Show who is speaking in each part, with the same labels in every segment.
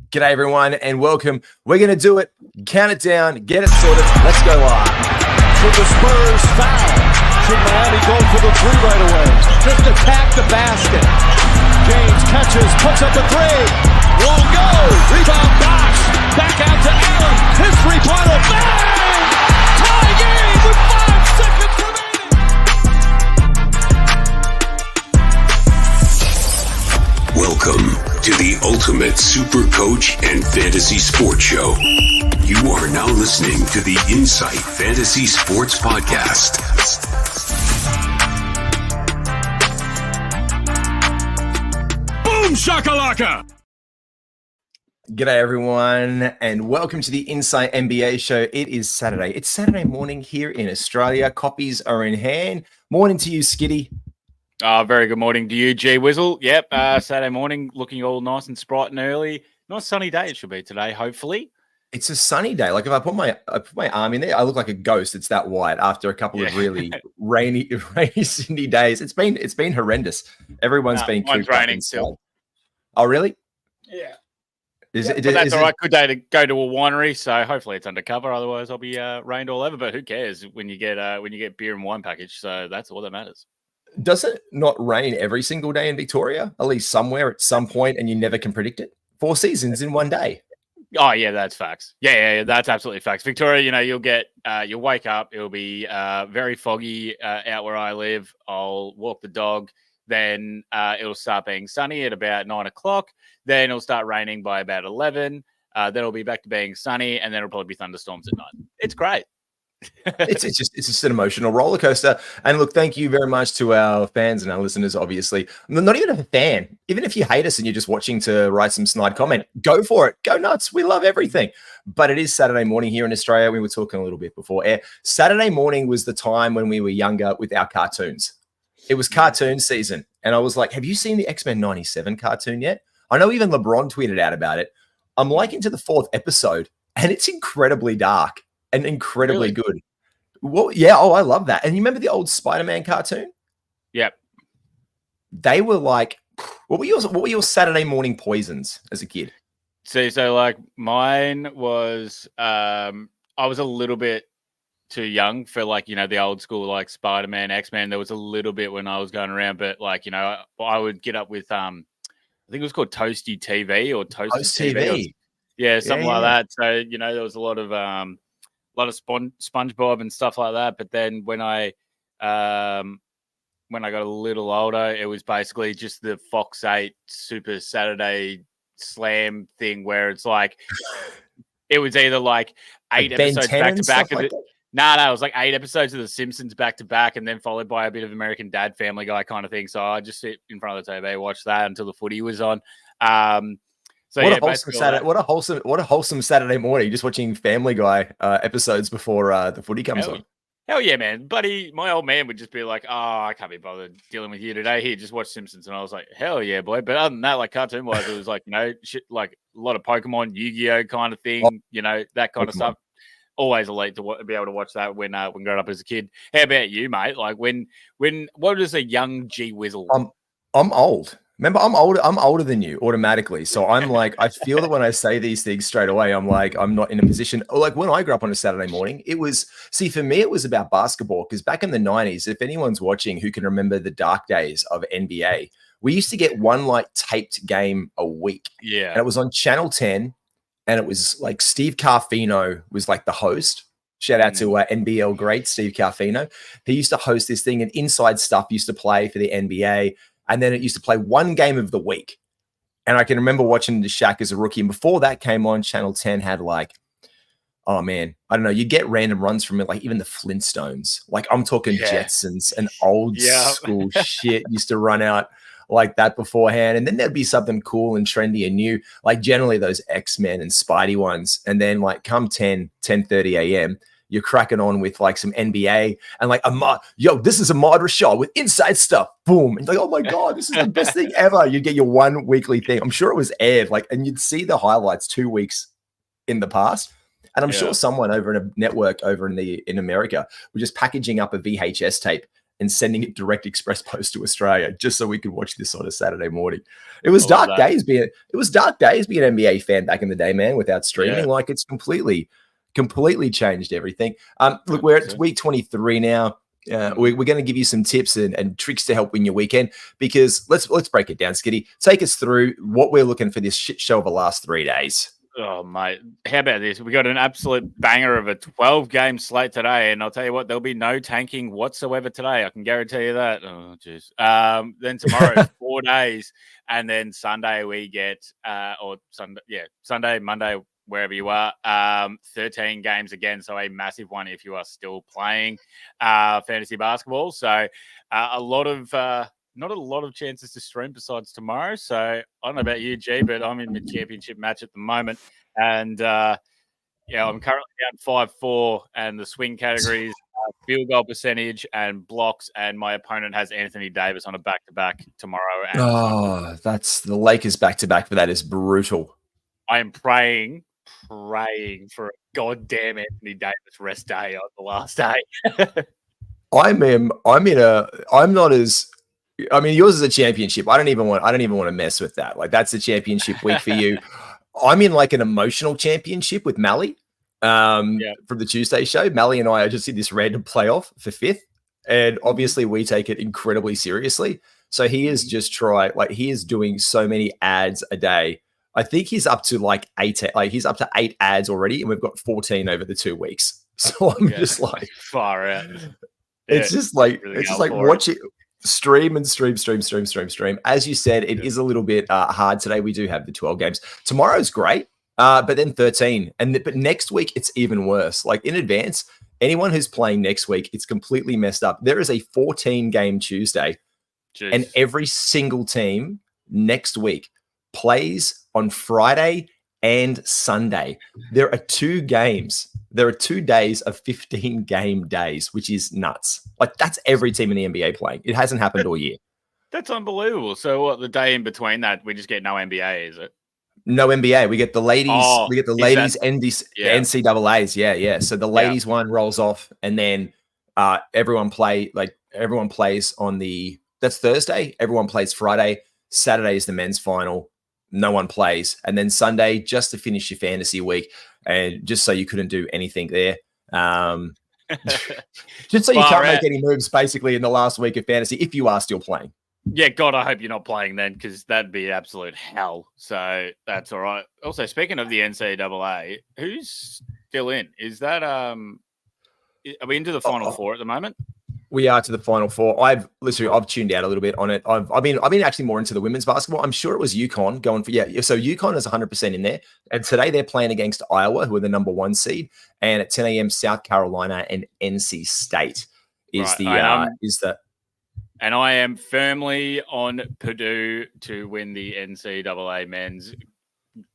Speaker 1: G'day everyone and welcome. We're going to do it. Count it down. Get it sorted. Let's go live.
Speaker 2: For the Spurs foul. Should Miami go for the three right away? Just attack the basket. James catches, puts up a three. Won't go. Rebound Bosh. Back out to Allen. His three-pointer. Bang! Tie game with 5 seconds remaining.
Speaker 3: Welcome to the Ultimate Super Coach and Fantasy Sports Show. You are now listening to the Insight Fantasy Sports Podcast.
Speaker 2: Boom shakalaka!
Speaker 1: G'day everyone and welcome to the Insight NBA Show. It is Saturday. It's Saturday morning here in Australia. Copies are in hand. Morning to you, Skiddy.
Speaker 4: Very good morning to you, G Wizzle. Yep, Saturday morning, looking all nice and bright and early. Nice sunny day it should be today, hopefully.
Speaker 1: It's a sunny day. Like if I put my arm in there, I look like a ghost. It's that white after a couple of really rainy Sydney days. It's been horrendous. Everyone's been
Speaker 4: mine's raining still.
Speaker 1: Oh, really?
Speaker 4: Yeah.
Speaker 1: But
Speaker 4: that's all right. Good day to go to a winery. So hopefully it's undercover. Otherwise, I'll be rained all over. But who cares when you get beer and wine package? So that's all that matters.
Speaker 1: Does it not rain every single day in Victoria? At least somewhere at some point, and you never can predict it? 4 seasons in one day.
Speaker 4: Oh yeah, that's facts. Yeah, that's absolutely facts. Victoria, you'll wake up, it'll be very foggy out where I live. I'll walk the dog, then it'll start being sunny at about 9 o'clock. Then it'll start raining by about 11. Then it'll be back to being sunny, and then it'll probably be thunderstorms at night. It's great.
Speaker 1: It's just an emotional roller coaster. And look, thank you very much to our fans and our listeners. Obviously, I'm not even a fan. Even if you hate us and you're just watching to write some snide comment, go for it. Go nuts. We love everything. But it is Saturday morning here in Australia. We were talking a little bit before air. Saturday morning was the time when we were younger with our cartoons. It was cartoon season, and I was like, "Have you seen the X-Men '97 cartoon yet?" I know even LeBron tweeted out about it. I'm like into the 4th episode, and it's incredibly dark. And incredibly good. Well, yeah. Oh, I love that. And you remember the old Spider-Man cartoon?
Speaker 4: Yep.
Speaker 1: They were like, what were your Saturday morning poisons as a kid?
Speaker 4: So like mine was, I was a little bit too young for the old school, like Spider-Man, X-Men. There was a little bit when I was going around, but I would get up with, I think it was called Toasty TV or Toast TV. Something like that. So, there was a lot of SpongeBob and stuff like that. But then when I got a little older, it was basically just the Fox 8 Super Saturday Slam thing where it's like it was either like 8 episodes back to back. No, it was like 8 episodes of The Simpsons back to back, and then followed by a bit of American Dad, Family Guy kind of thing. So I just sit in front of the TV, watch that until the footy was on. What a wholesome Saturday morning, just watching Family Guy episodes before the footy comes on. Hell yeah, man. Buddy, my old man would just be like, "Oh, I can't be bothered dealing with you today. Here, just watch Simpsons." And I was like, "Hell yeah, boy." But other than that, like cartoon-wise, it was like, shit, like a lot of Pokemon, Yu-Gi-Oh kind of thing, that kind of stuff. Always elite to be able to watch that when growing up as a kid. How about you, mate? Like what is a young G Wizzle?
Speaker 1: I'm old. Remember, I'm older than you automatically. So I'm like, I feel that when I say these things straight away, I'm like, I'm not in a position. Like when I grew up on a Saturday morning, for me, it was about basketball. Because back in the 90s, if anyone's watching who can remember the dark days of NBA, we used to get one like taped game a week.
Speaker 4: Yeah.
Speaker 1: And it was on Channel 10. And it was like Steve Carfino was like the host. Shout out to NBL great Steve Carfino. He used to host this thing, and Inside Stuff used to play for the NBA. And then it used to play one game of the week. And I can remember watching the Shaq as a rookie. And before that came on, Channel 10 had like, oh man, I don't know. You get random runs from it, like even the Flintstones. Like I'm talking Jetsons and old school shit used to run out like that beforehand. And then there'd be something cool and trendy and new, like generally those X-Men and Spidey ones. And then like come 10:30 a.m., you're cracking on with like some NBA and like this is Ahmad Rashad with Inside Stuff. Boom. And you're like, oh my God, this is the best thing ever. You'd get your one weekly thing. I'm sure it was aired and you'd see the highlights 2 weeks in the past. And I'm sure someone over in a network over in America was just packaging up a VHS tape and sending it direct express post to Australia just so we could watch this on a Saturday morning. It was dark days being an NBA fan back in the day, man, without streaming.
Speaker 4: Yeah.
Speaker 1: Like it's completely changed everything. Look, it's week 23 now. We're going to give you some tips and tricks to help win your weekend, because let's break it down. Skiddy, take us through what we're looking for this shit show of the last 3 days.
Speaker 4: Oh, mate. How about this? We got an absolute banger of a 12-game slate today, and I'll tell you what, there'll be no tanking whatsoever today. I can guarantee you that. Oh, jeez. Then tomorrow, 4 days, and then Sunday we get, Sunday, Monday, wherever you are, 13 games again, so a massive one if you are still playing fantasy basketball. So not a lot of chances to stream besides tomorrow. So I don't know about you, G, but I'm in the championship match at the moment. And, I'm currently down 5-4, and the swing categories are field goal percentage and blocks, and my opponent has Anthony Davis on a back-to-back tomorrow. And
Speaker 1: that's the Lakers back-to-back, but that is brutal. I am
Speaker 4: praying for a goddamn Anthony Davis rest day on the last day.
Speaker 1: Yours is a championship. I don't even want to mess with that. Like, that's the championship week for you. I'm in like an emotional championship with Mally from the Tuesday show. Mally and I are just in this random playoff for 5th. And obviously we take it incredibly seriously. So he is he is doing so many ads a day. I think he's up to like 8 ads already, and we've got 14 over the 2 weeks. So I'm just like
Speaker 4: far out.
Speaker 1: It's just like watch it. Stream. As you said, it is a little bit hard today. We do have the 12 games. Tomorrow's great, but then 13. But next week, it's even worse. Like in advance, anyone who's playing next week, it's completely messed up. There is a 14-game Tuesday, and every single team next week plays on Friday and Sunday. There are 2 games. There are 2 days of 15-game days, which is nuts. Like, that's every team in the NBA playing. It hasn't happened all year.
Speaker 4: That's unbelievable. So what, the day in between that, we just get no NBA, is it?
Speaker 1: No NBA. We get the ladies. NCAAs. Yeah. So the ladies one rolls off, and then everyone plays on that's Thursday. Everyone plays Friday. Saturday is the men's final. No one plays. And then Sunday, just to finish your fantasy week, and just so you couldn't do anything there. Just so you can't make any moves, basically, in the last week of fantasy, if you are still playing.
Speaker 4: Yeah, God, I hope you're not playing then, because that'd be absolute hell. So that's all right. Also, speaking of the NCAA, who's still in? Is that are we into the Final Four at the moment?
Speaker 1: We are to the Final Four. I've tuned out a little bit on it. I've been actually more into the women's basketball. I'm sure it was UConn going for So UConn is 100% in there, and today they're playing against Iowa, who are the number 1 seed, and at 10 a.m. South Carolina and NC State is the.
Speaker 4: And I am firmly on Purdue to win the NCAA men's.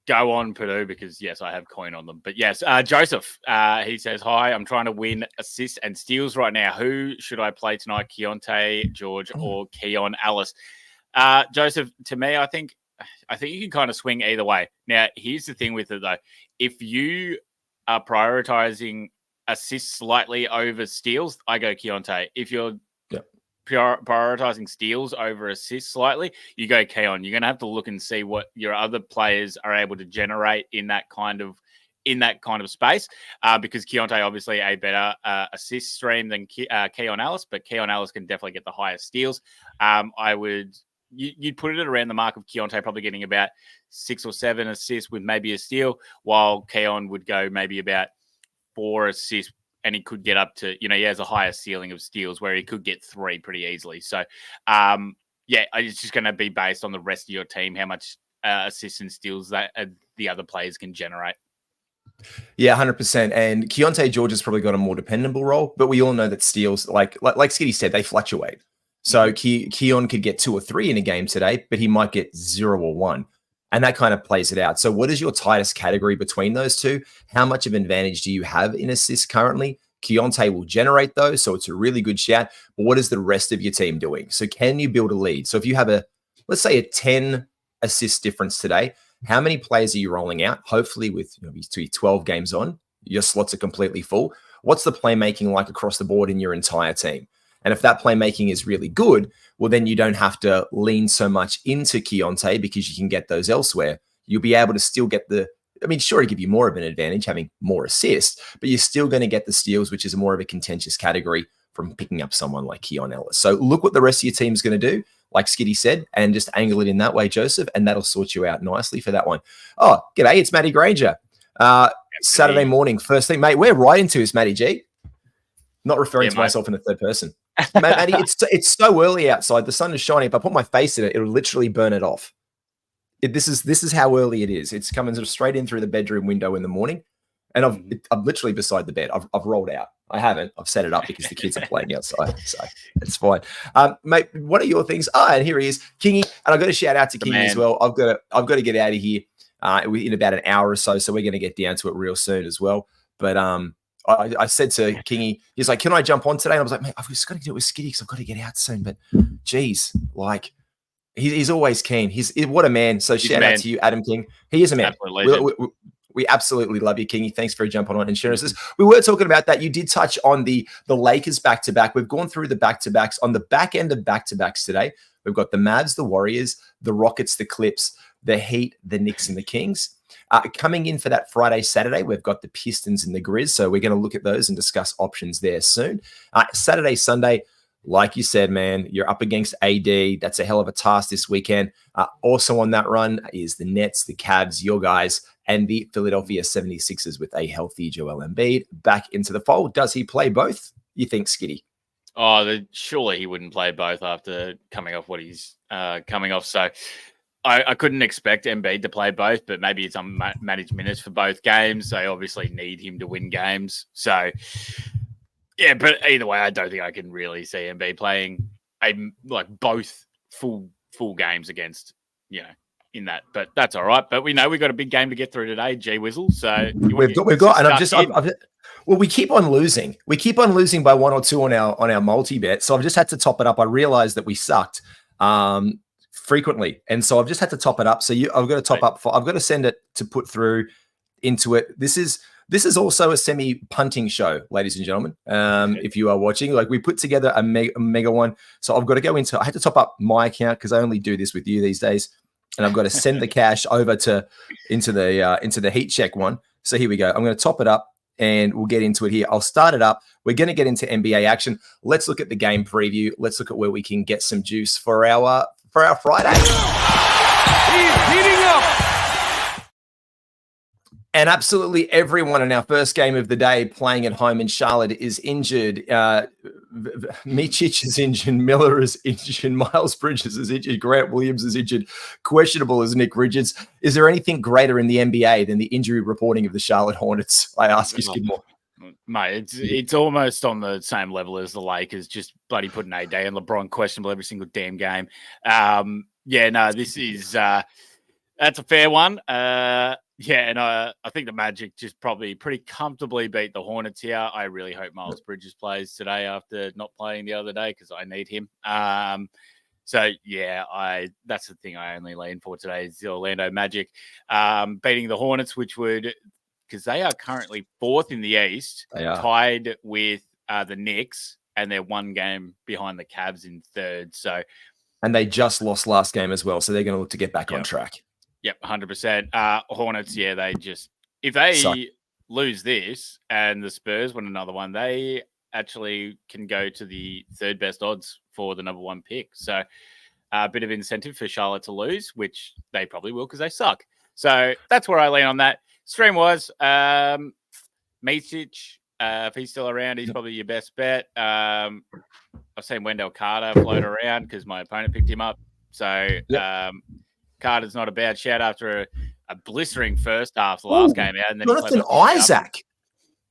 Speaker 4: Go on, Purdue, because, yes, I have coin on them. But, yes, Joseph, he says, hi, I'm trying to win assists and steals right now. Who should I play tonight, Keontae George or Keon Ellis? Joseph, to me, I think you can kind of swing either way. Now, here's the thing with it, though. If you are prioritizing assists slightly over steals, I go Keontae. If you're prioritizing steals over assists slightly, you go Keon. You're going to have to look and see what your other players are able to generate in that kind of space, because Keontae obviously a better assist stream than Keon Ellis, but Keon Ellis can definitely get the highest steals. You'd put it at around the mark of Keontae probably getting about 6 or 7 assists with maybe a steal, while Keon would go maybe about 4 assists. And he could get up to, he has a higher ceiling of steals where he could get 3 pretty easily. So, it's just going to be based on the rest of your team, how much assists and steals that the other players can generate.
Speaker 1: Yeah, 100%. And Keontae George has probably got a more dependable role, but we all know that steals, like Skiddy said, they fluctuate. So Keon could get 2 or 3 in a game today, but he might get 0 or 1. And that kind of plays it out. So what is your tightest category between those two? How much of an advantage do you have in assists currently? Keontae will generate those, so it's a really good shout. But what is the rest of your team doing? So can you build a lead? So if you have let's say a 10 assist difference today, how many players are you rolling out? Hopefully with 12 games on, your slots are completely full. What's the playmaking like across the board in your entire team? And if that playmaking is really good, well, then you don't have to lean so much into Keontae because you can get those elsewhere. You'll be able to still get sure, to give you more of an advantage having more assists, but you're still going to get the steals, which is more of a contentious category from picking up someone like Keon Ellis. So look what the rest of your team's going to do, like Skiddy said, and just angle it in that way, Joseph, and that'll sort you out nicely for that one. Oh, g'day, it's Matty Granger. Saturday morning, first thing, mate, we're right into this, Matty G. Not referring to myself in the third person. Matty, it's so early outside. The sun is shining. If I put my face in it, it'll literally burn it off. This is how early it is. It's coming sort of straight in through the bedroom window in the morning, and I'm literally beside the bed. I've rolled out. I haven't. I've set it up because the kids are playing outside, so it's fine. Mate, what are your things? And here he is, Kingy, and I've got to shout out to Kingy as well. I've got to get out of here in about an hour or so we're going to get down to it real soon as well. But I said to Kingy, he's like, "Can I jump on today?" And I was like, "Mate, I've just got to do it with Skiddy because I've got to get out soon." But geez, like. He's always keen. What a man. So shout out to you, Adam King. He is a man. We absolutely love you, Kingy. Thanks for jumping on and sharing this. We were talking about that. You did touch on the Lakers back-to-back. We've gone through the back-to-backs. On the back end of back-to-backs today, we've got the Mavs, the Warriors, the Rockets, the Clips, the Heat, the Knicks, and the Kings. Coming in for that Friday, Saturday, we've got the Pistons and the Grizz. So we're going to look at those and discuss options there soon. Saturday, Sunday, like you said, man, you're up against AD. That's a hell of a task this weekend. Also on that run is the Nets, the Cavs, your guys, and the Philadelphia 76ers with a healthy Joel Embiid back into the fold. Does he play both, you think, Skiddy?
Speaker 4: Oh, surely he wouldn't play both after coming off what he's coming off. So I couldn't expect Embiid to play both, but maybe it's unmanaged minutes for both games. They obviously need him to win games. So... yeah, but either way, I don't think I can really see Embiid playing both full games against, in that. But that's all right. But we know we've got a big game to get through today, G Wizzle. So we've got,
Speaker 1: and we keep on losing. We keep on losing by one or two on our multi bet. So I've just had to top it up. I realized that we sucked frequently, and so I've just had to top it up. So I've got to top up. I've got to send it to put through into it. This is also a semi-punting show, ladies and gentlemen. If you are watching, we put together a mega one. So I've got to go into. I had to top up my account because I only do this with you these days, and I've got to send the cash over into the heat check one. So here we go. I'm going to top it up, and we'll get into it here. I'll start it up. We're going to get into NBA action. Let's look at the game preview. Let's look at where we can get some juice for our Friday.
Speaker 2: He's heating up.
Speaker 1: And absolutely everyone in our first game of the day playing at home in Charlotte is injured. Micic is injured. Miller is injured. Miles Bridges is injured. Grant Williams is injured. Questionable is Nick Richards. Is there anything greater in the NBA than the injury reporting of the Charlotte Hornets? I ask you, Skidmore.
Speaker 4: Mate, it's almost on the same level as the Lakers, just bloody putting AD and LeBron questionable every single damn game. This is that's a fair one. And I think the Magic just probably pretty comfortably beat the Hornets here. I really hope Miles Bridges plays today after not playing the other day because I need him. That's the thing I only lean for today is the Orlando Magic beating the Hornets, which would because they are currently fourth in the East, tied with the Knicks, and they're one game behind the Cavs in third.
Speaker 1: And they just lost last game as well, so they're going to look to get back on track.
Speaker 4: Yep, 100%. Hornets, they just if they lose this and the Spurs win another one, they actually can go to the third best odds for the number one pick. So a bit of incentive for Charlotte to lose, which they probably will because they suck. So that's where I lean on that. Stream-wise, Micic, if he's still around, he's probably your best bet. I've seen Wendell Carter float around because my opponent picked him up. So Carter's not a bad shout after a blistering first half the last game out. And then
Speaker 1: Jonathan Isaac.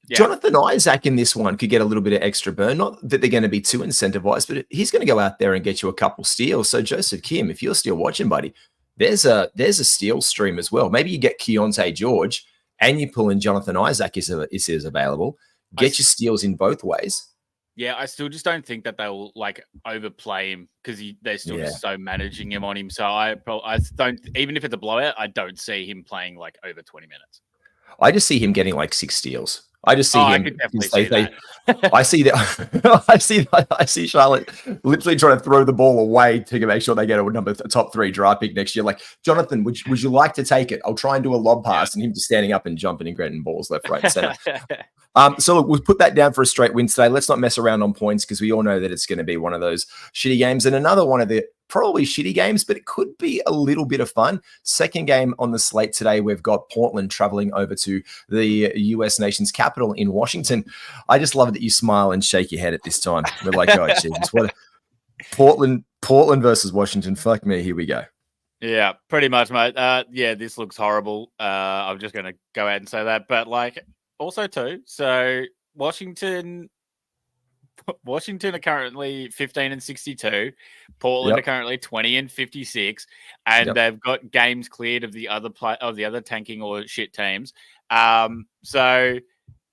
Speaker 1: Yeah. Jonathan Isaac in this one could get a little bit of extra burn. Not that they're going to be too incentivized, but he's going to go out there and get you a couple steals. So Joseph Kim, if you're still watching, buddy, there's a steal stream as well. Maybe you get Keontae George and you pull in Jonathan Isaac is available. Get your steals in both ways.
Speaker 4: Yeah, I still just don't think that they'll overplay him because they're still just so managing him on him. So I don't, even if it's a blowout, I don't see him playing over 20 minutes.
Speaker 1: I just see him getting 6 steals. I just see
Speaker 4: I
Speaker 1: him.
Speaker 4: could definitely
Speaker 1: They,
Speaker 4: see that.
Speaker 1: I see that. I see Charlotte literally trying to throw the ball away to make sure they get a top 3 draft pick next year. Like, Jonathan, would you like to take it? I'll try and do a lob pass, and him just standing up and jumping and getting balls left, right, and center. So look, we'll put that down for a straight win today. Let's not mess around on points because we all know that it's going to be one of those shitty games and another one of the probably shitty games, but it could be a little bit of fun. Second game on the slate today, we've got Portland traveling over to the U.S. nation's capital in Washington. I just love it that you smile and shake your head at this time. We're like, oh, Jesus, what Portland versus Washington. Fuck me, here we go.
Speaker 4: Yeah, pretty much, mate. Yeah, this looks horrible. I'm just going to go ahead and say that. But, like, also, too, so Washington are currently 15-62. Portland are currently 20-56, and they've got games cleared of the other tanking or shit teams. So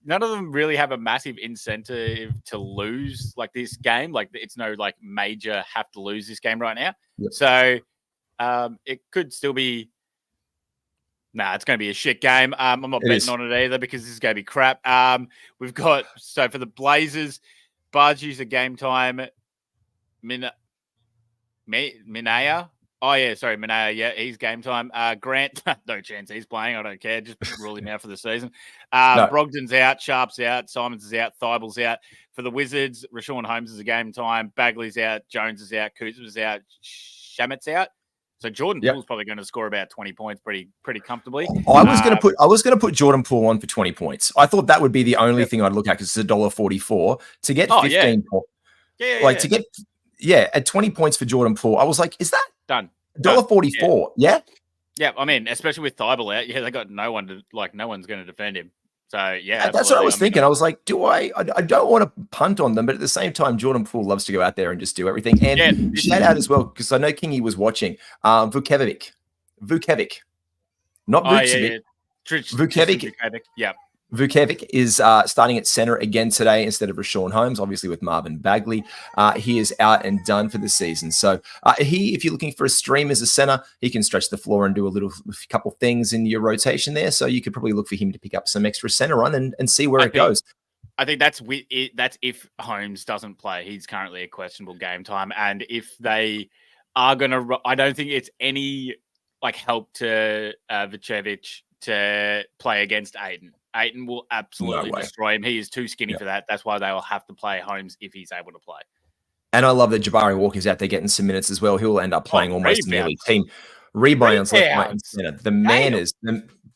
Speaker 4: none of them really have a massive incentive to lose like this game. Like, it's no like major have to lose this game right now. So it could still be. Nah, it's going to be a shit game. I'm not betting on it either because this is going to be crap. We've got for the Blazers. Bargies are game time. Minaya. Oh, yeah, sorry, Minaya. Yeah, he's game time. Grant, no chance he's playing. I don't care. Just rule him out for the season. Brogdon's out. Sharp's out. Simons is out. Thibel's out. For the Wizards, Rashawn Holmes is a game time. Bagley's out. Jones is out. Kuzma's out. Shamet's out. So Jordan Poole's probably going to score about 20 points pretty comfortably.
Speaker 1: I was going to put Jordan Poole on for 20 points. I thought that would be the only thing I'd look at because it's $1.44 to get 15 points. To get at 20 points for Jordan Poole. I was like, is that
Speaker 4: done?
Speaker 1: $1.44? Yeah.
Speaker 4: Yeah, I mean, especially with Thibault out, they got no one's going to defend him. So yeah,
Speaker 1: that's what I was thinking. I was like, I don't want to punt on them, but at the same time, Jordan Poole loves to go out there and just do everything. And shout out as well, because I know Kingy was watching Vucevic, not Vucevic. Vucevic.
Speaker 4: Yeah.
Speaker 1: Vucevic is starting at center again today instead of Rashawn Holmes, obviously with Marvin Bagley. He is out and done for the season. So if you're looking for a stream as a center, he can stretch the floor and do a couple things in your rotation there. So you could probably look for him to pick up some extra center run and see where it goes.
Speaker 4: I think that's if Holmes doesn't play. He's currently a questionable game time. And if they are going to, I don't think it's any help to Vucevic to play against Ayton. Ayton will absolutely destroy him. He is too skinny for that. That's why they will have to play Holmes if he's able to play. And
Speaker 1: I love that Jabari Walker's out there getting some minutes as well. He'll end up playing almost nearly team rebounds left, right, and center. The man is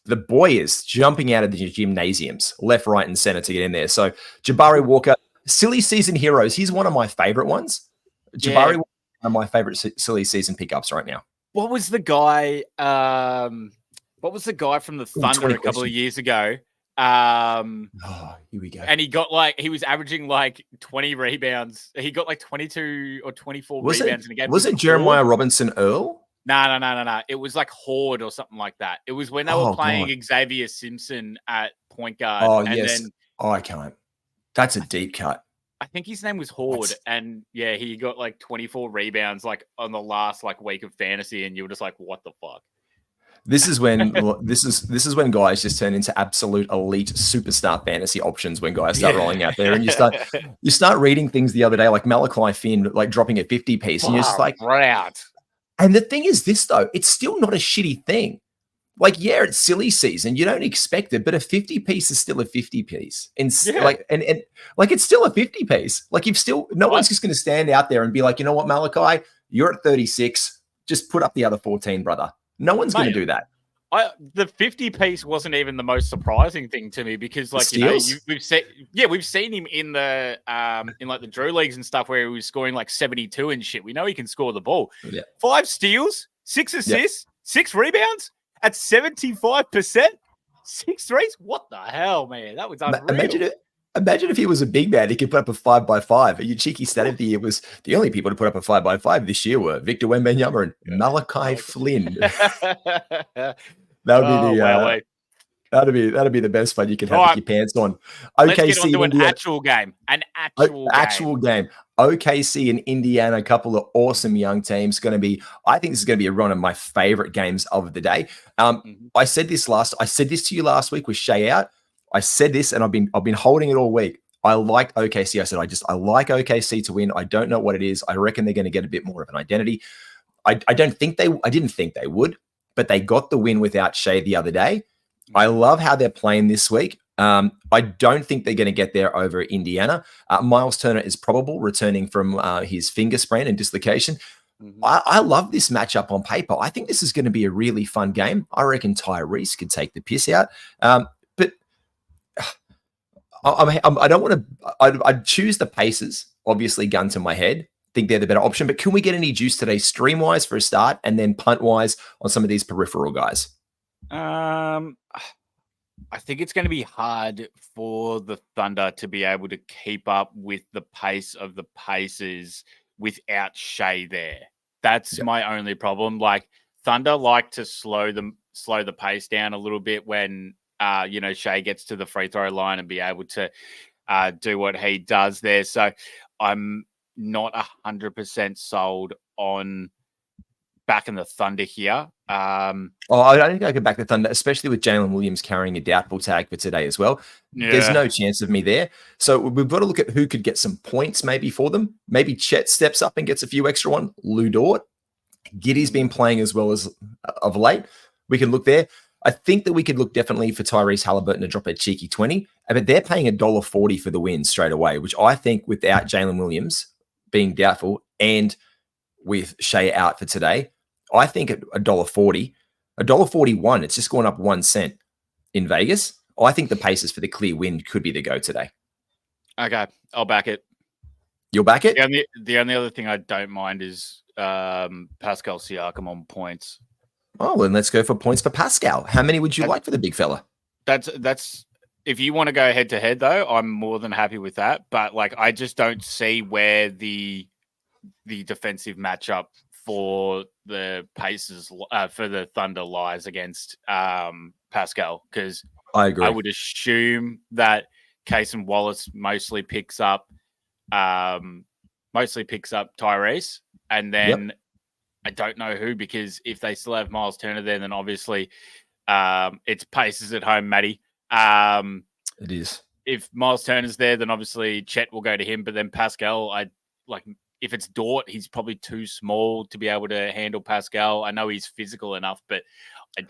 Speaker 1: the boy is jumping out of the gymnasiums left, right, and center to get in there. So Jabari Walker, silly season heroes. He's one of my favorite ones. Jabari Walker, one of my favorite silly season pickups right now.
Speaker 4: What was the guy? What was the guy from the Thunder a couple of years ago?
Speaker 1: Here we go.
Speaker 4: And he got he was averaging 20 rebounds. He got 22 or 24 rebounds in a game.
Speaker 1: Was it Jeremiah Robinson Earl?
Speaker 4: No. It was Horde or something like that. It was when they were playing Xavier Simpson at point guard.
Speaker 1: I can't. That's a deep cut.
Speaker 4: I think his name was Horde. And he got 24 rebounds on the last week of fantasy. And you were just like, what the fuck?
Speaker 1: This is when this is when guys just turn into absolute elite superstar fantasy options when guys start rolling out there, and you start reading things the other day like Malachi Finn dropping a 50 piece, and you're just like,
Speaker 4: right.
Speaker 1: And the thing is this though, it's still not a shitty thing. It's silly season, you don't expect it, but a 50 piece is still a 50 piece, and it's still a 50 piece. You've still one's just going to stand out there and be like, you know what, Malachi, you're at 36, just put up the other 14, brother. No one's going to do that.
Speaker 4: The 50 piece wasn't even the most surprising thing to me because, we've seen him in the in the Drew leagues and stuff where he was scoring 72 and shit. We know he can score the ball. Yeah. 5 steals, 6 assists, 6 rebounds at 75%, 6 threes. What the hell, man? That was unreal.
Speaker 1: Imagine if he was a big man, he could put up a 5x5. Your cheeky stat of the year was the only people to put up a 5x5 this year were Victor Wembanyama and Malachi Flynn. That'd be the best fun you can have with your pants on.
Speaker 4: Let's get on to an actual game.
Speaker 1: Actual game. OKC and Indiana, a couple of awesome young teams. I think this is going to be one of my favorite games of the day. I said this to you last week with Shea out. I said this, and I've been holding it all week. I like OKC. I said I like OKC to win. I don't know what it is. I reckon they're going to get a bit more of an identity. I didn't think they would, but they got the win without Shea the other day. I love how they're playing this week. I don't think they're going to get there over Indiana. Miles Turner is probable, returning from his finger sprain and dislocation. I love this matchup on paper. I think this is going to be a really fun game. I reckon Tyrese could take the piss out. But I don't want to. I'd choose the Pacers, obviously, gun to my head. Think they're the better option. But can we get any juice today, stream-wise for a start, and then punt-wise on some of these peripheral guys?
Speaker 4: I think it's going to be hard for the Thunder to be able to keep up with the pace of the Pacers without Shea there. That's my only problem. Like, Thunder like to slow the pace down a little bit when Shea gets to the free throw line and be able to do what he does there. So I'm not 100% sold on backing the Thunder here.
Speaker 1: I think I could back the Thunder, especially with Jalen Williams carrying a doubtful tag for today as well. Yeah. There's no chance of me there. So we've got to look at who could get some points maybe for them. Maybe Chet steps up and gets a few extra one. Lou Dort. Giddy's been playing as well as of late. We can look there. I think that we could look definitely for Tyrese Halliburton to drop a cheeky 20, but they're paying $1.40 for the win straight away, which I think without Jalen Williams being doubtful and with Shea out for today, I think at $1.40, $1.41, it's just gone up 1 cent in Vegas. I think the Pacers for the clear win could be the go today.
Speaker 4: Okay, I'll back it.
Speaker 1: You'll back it?
Speaker 4: The only other thing I don't mind is Pascal Siakam on points.
Speaker 1: Oh, then let's go for points for Pascal. How many would you like for the big fella?
Speaker 4: That's if you want to go head to head though, I'm more than happy with that. But like, I just don't see where the defensive matchup for the Pacers for the Thunder lies against Pascal, because
Speaker 1: I agree.
Speaker 4: I would assume that Cason Wallace mostly picks up Tyrese, and then I don't know who, because if they still have Miles Turner there, then obviously it's Pacers at home, Matty.
Speaker 1: It is.
Speaker 4: If Miles Turner's there, then obviously Chet will go to him, but then Pascal, if it's Dort, he's probably too small to be able to handle Pascal. I know he's physical enough, but I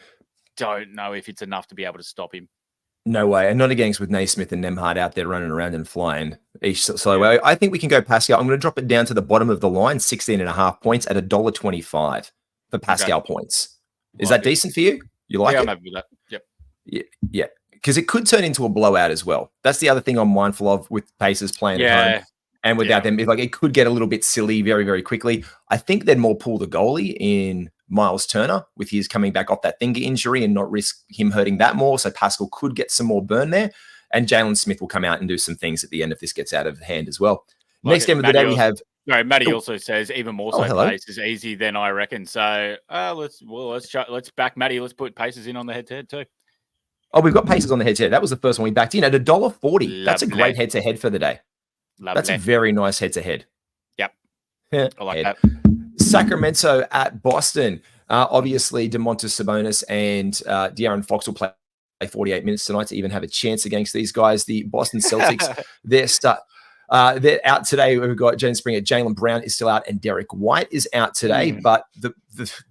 Speaker 4: don't know if it's enough to be able to stop him.
Speaker 1: No way. And not against with Naismith and Nembhard out there running around and flying each solo way. I think we can go Pascal. I'm going to drop it down to the bottom of the line, 16.5 points at $1.25 for Pascal points. Is that decent for you? You like it?
Speaker 4: I'm happy with that. Yep.
Speaker 1: Yeah. Because it could turn into a blowout as well. That's the other thing I'm mindful of with Pacers playing at home. And without them, it could get a little bit silly very, very quickly. I think they'd more pull the goalie in Miles Turner with his coming back off that finger injury and not risk him hurting that more. So Pascal could get some more burn there. And Jalen Smith will come out and do some things at the end if this gets out of hand as well. Next game of the day, we have...
Speaker 4: No, Matty also says even more so pace is easy than I reckon. So let's back Matty. Let's put Pacers in on the head-to-head too.
Speaker 1: Oh, we've got Pacers on the head-to-head. That was the first one we backed in at $1.40. That's a great head-to-head for the day. That's a very nice head-to-head.
Speaker 4: Yep. I like that.
Speaker 1: Sacramento at Boston. Obviously, Domantas Sabonis and De'Aaron Fox will play 48 minutes tonight to even have a chance against these guys. The Boston Celtics, they're out today. We've got Jaden Springer. Jaylen Brown is still out, and Derek White is out today. But the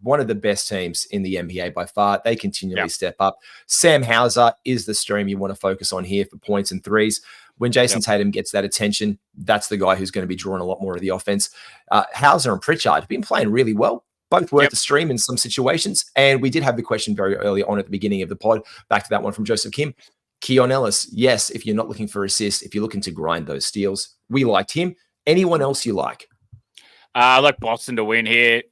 Speaker 1: one of the best teams in the NBA by far. They continually step up. Sam Hauser is the stream you want to focus on here for points and threes. When Jason Tatum gets that attention, that's the guy who's going to be drawing a lot more of the offense. Hauser and Pritchard have been playing really well. Both worth the stream in some situations. And we did have the question very early on at the beginning of the pod. Back to that one from Joseph Kim. Keon Ellis, yes, if you're not looking for assists, if you're looking to grind those steals, we liked him. Anyone else you like?
Speaker 4: I like Boston to win here.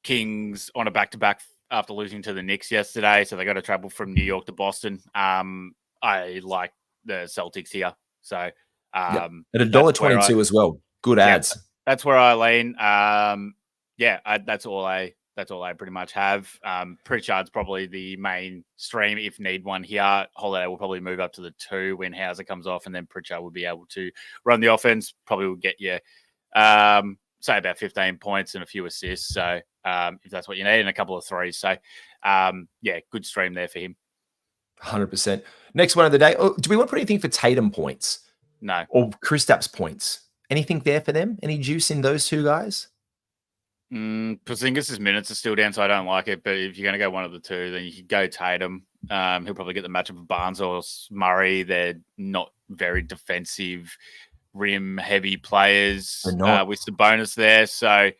Speaker 4: Kings on a back-to-back after losing to the Knicks yesterday, so they got to travel from New York to Boston. I like the Celtics here. So
Speaker 1: at $1.22 as well. Good ads.
Speaker 4: That's where I lean. That's all I pretty much have. Pritchard's probably the main stream if need one here. Holiday will probably move up to the 2 when Hauser comes off, and then Pritchard will be able to run the offense. Probably will get you, say about 15 points and a few assists. So if that's what you need, and a couple of threes. So good stream there for him.
Speaker 1: 100%. Next one of the day. Oh, do we want to put anything for Tatum points?
Speaker 4: No.
Speaker 1: Or Kristaps points? Anything there for them? Any juice in those two guys?
Speaker 4: Porzingis' minutes are still down, so I don't like it. But if you're going to go one of the two, then you could go Tatum. He'll probably get the matchup of Barnes or Murray. They're not very defensive, rim-heavy players with the bonus there. So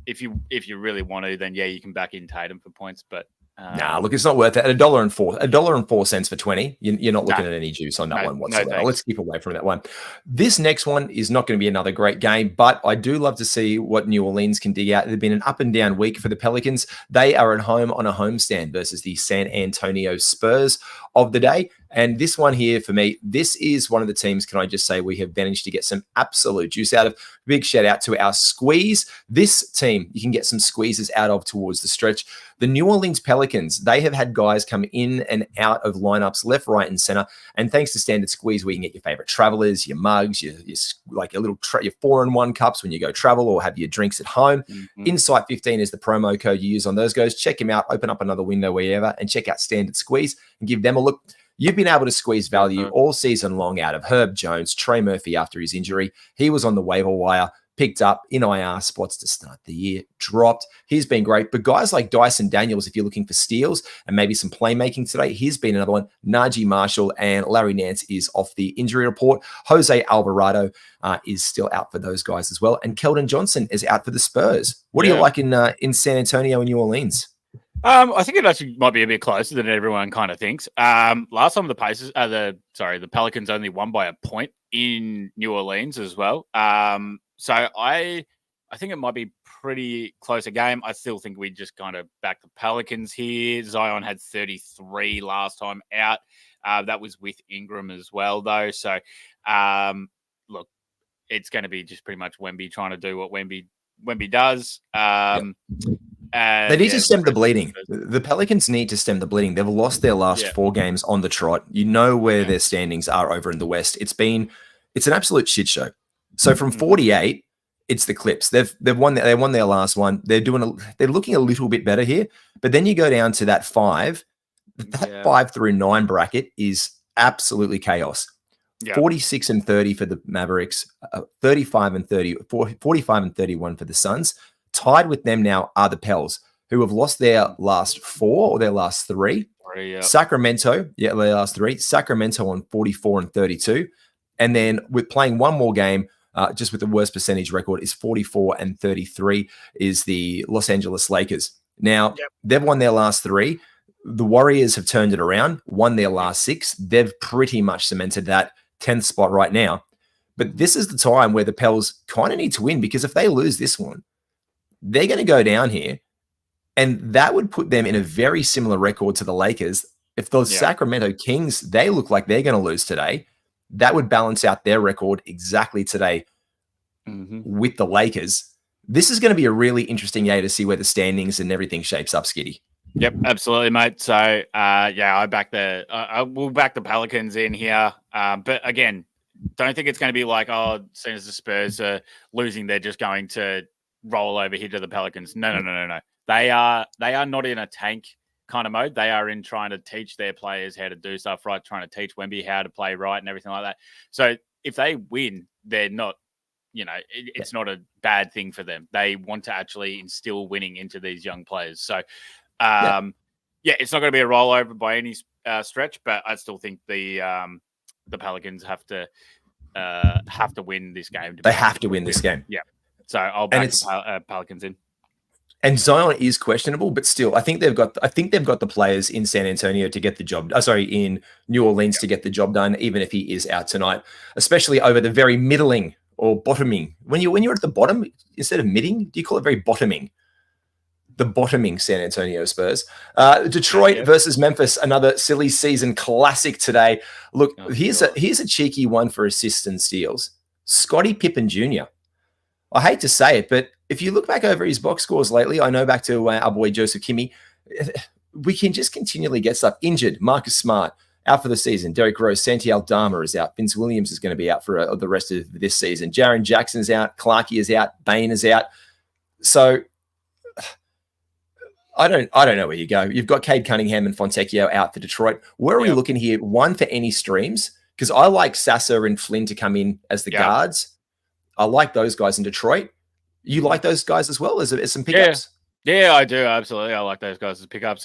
Speaker 4: if you really want to, then yeah, you can back in Tatum for points. But
Speaker 1: nah, look, it's not worth it. At $1.04 for 20, you're not looking at any juice on that one whatsoever. Let's keep away from that one. This next one is not going to be another great game, but I do love to see what New Orleans can dig out. They've been an up and down week for the Pelicans. They are at home on a homestand versus the San Antonio Spurs of the day. And this one here for me, this is one of the teams, can I just say, we have managed to get some absolute juice out of. Big shout out to our squeeze. This team, you can get some squeezes out of towards the stretch. The New Orleans Pelicans, they have had guys come in and out of lineups left, right, and center. And thanks to Standard Squeeze, we can get your favorite travelers, your mugs, your like a little your 4-in-1 cups when you go travel or have your drinks at home. Insight 15 is the promo code you use on those guys. Check them out. Open up another window wherever and check out Standard Squeeze and give them a look. You've been able to squeeze value all season long out of Herb Jones, Trey Murphy after his injury. He was on the waiver wire, picked up in IR spots to start the year, dropped. He's been great. But guys like Dyson Daniels, if you're looking for steals and maybe some playmaking today, he's been another one. Najee Marshall and Larry Nance is off the injury report. Jose Alvarado is still out for those guys as well. And Keldon Johnson is out for the Spurs. What do you like in San Antonio and New Orleans?
Speaker 4: I think it actually might be a bit closer than everyone kind of thinks. Last time the Pelicans only won by a point in New Orleans as well. So I think it might be pretty close a game. I still think we just kind of back the Pelicans here. Zion had 33 last time out. That was with Ingram as well, though. So look, it's going to be just pretty much Wemby trying to do what Wemby does.
Speaker 1: They need to stem the bleeding. The Pelicans need to stem the bleeding. They've lost their last 4 games on the trot. You know where their standings are over in the West. It's an absolute shit show. So from 48, it's the Clips. They won their last one. They're looking a little bit better here. But then you go down to that 5. That 5 through 9 bracket is absolutely chaos. 46 and 30 for the Mavericks, 35 and 30, 45 and 31 for the Suns. Tied with them now are the Pels, who have lost their last 4 or their last 3. Sacramento, their last 3. Sacramento on 44 and 32. And then with playing one more game, just with the worst percentage record, is 44 and 33 is the Los Angeles Lakers. Now, they've won their last 3. The Warriors have turned it around, won their last 6. They've pretty much cemented that 10th spot right now. But this is the time where the Pels kind of need to win, because if they lose this one, they're going to go down here, and that would put them in a very similar record to the Lakers. If the Sacramento Kings, they look like they're going to lose today, that would balance out their record exactly today with the Lakers. This is going to be a really interesting day to see where the standings and everything shapes up, Skiddy.
Speaker 4: Yep, absolutely, mate. So, I will back the Pelicans in here. But again, don't think it's going to be like, as soon as the Spurs are losing, they're just going to roll over here to the Pelicans. No. They are not in a tank kind of mode. They are in trying to teach their players how to do stuff right, trying to teach Wemby how to play right and everything like that. So if they win, they're not, it's not a bad thing for them. They want to actually instill winning into these young players. So, it's not going to be a rollover by any stretch, but I still think the Pelicans have to win this game.
Speaker 1: They have to win this game.
Speaker 4: Yeah. So I'll back the Pelicans in.
Speaker 1: And Zion is questionable, but still, I think they've got the players in San Antonio to get the job. In New Orleans to get the job done, even if he is out tonight. Especially over the very middling or bottoming. When you're at the bottom, instead of midding, do you call it very bottoming? The bottoming San Antonio Spurs. Detroit versus Memphis, another silly season classic today. Look, here's a cheeky one for assists and steals. Scottie Pippen Jr. I hate to say it, but if you look back over his box scores lately, I know back to our boy Joseph Kimmy, we can just continually get stuff. Injured, Marcus Smart, out for the season. Derrick Rose, Santi Aldama is out. Vince Williams is going to be out for the rest of this season. Jaren Jackson's out. Clarkie is out. Bain is out. So I don't know where you go. You've got Cade Cunningham and Fontecchio out for Detroit. Where are we looking here? One for any streams? Because I like Sasser and Flynn to come in as the guards. I like those guys in Detroit. You like those guys as well as some pickups?
Speaker 4: Yeah, I do. Absolutely. I like those guys as pickups.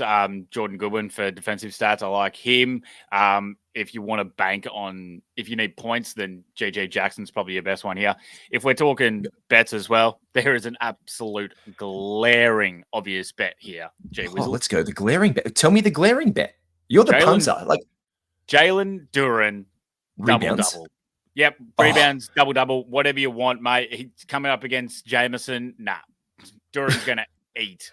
Speaker 4: Jordan Goodwin for defensive stats. I like him. If you want to bank on, if you need points, then JJ Jackson's probably your best one here. If we're talking bets as well, there is an absolute glaring obvious bet here.
Speaker 1: Let's go. The glaring bet. Tell me the glaring bet. You're the punter. Like
Speaker 4: Jalen Duren,
Speaker 1: rebounds.
Speaker 4: Double. Yep. Rebounds, double. Whatever you want, mate. He's coming up against Jameson. Nah. Duren's going to eat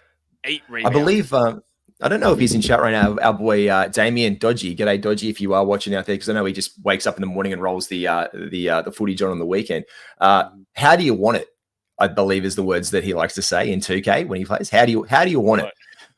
Speaker 4: rebounds.
Speaker 1: I believe, I don't know if he's in chat right now, our boy Damien Dodgy. G'day, Dodgy, if you are watching out there, because I know he just wakes up in the morning and rolls the footage on the weekend. How do you want it? I believe is the words that he likes to say in 2K when he plays. How do you want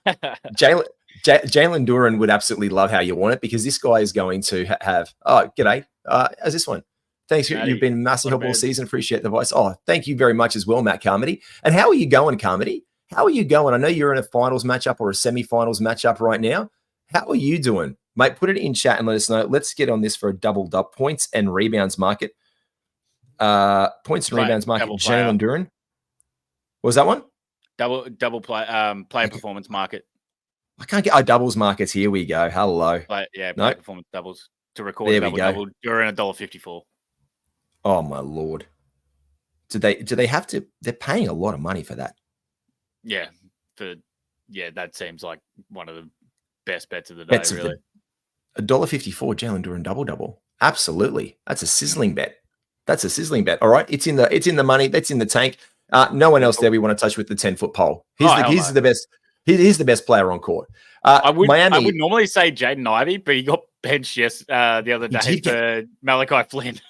Speaker 1: it? Jalen Duren would absolutely love how you want it, because this guy is going to have. Oh, g'day. How's this one? Thanks. You've been massive help all season. Appreciate the voice. Oh, thank you very much as well, Matt Carmody. And how are you going, Carmody? How are you going? I know you're in a finals matchup or a semi-finals matchup right now. How are you doing? Mate, put it in chat and let us know. Let's get on this for a double points and rebounds market. Points and rebounds market. Jalen Duren. What was that one?
Speaker 4: Double player performance market.
Speaker 1: I can't get our doubles markets. Here we go. Hello.
Speaker 4: Player performance doubles to record.
Speaker 1: There we go.
Speaker 4: Double Duren $1.54.
Speaker 1: Oh my lord. Do they have to? They're paying a lot of money for that.
Speaker 4: Yeah, that seems like one of the best bets of the day, really.
Speaker 1: $1.54 Jalen Duren double. Absolutely. That's a sizzling bet. All right. It's in the money. That's in the tank. No one else there we want to touch with the 10-foot pole. He's the best. He's the best player on court.
Speaker 4: I would normally say Jaden Ivey, but he got benched the other day for Malachi Flynn.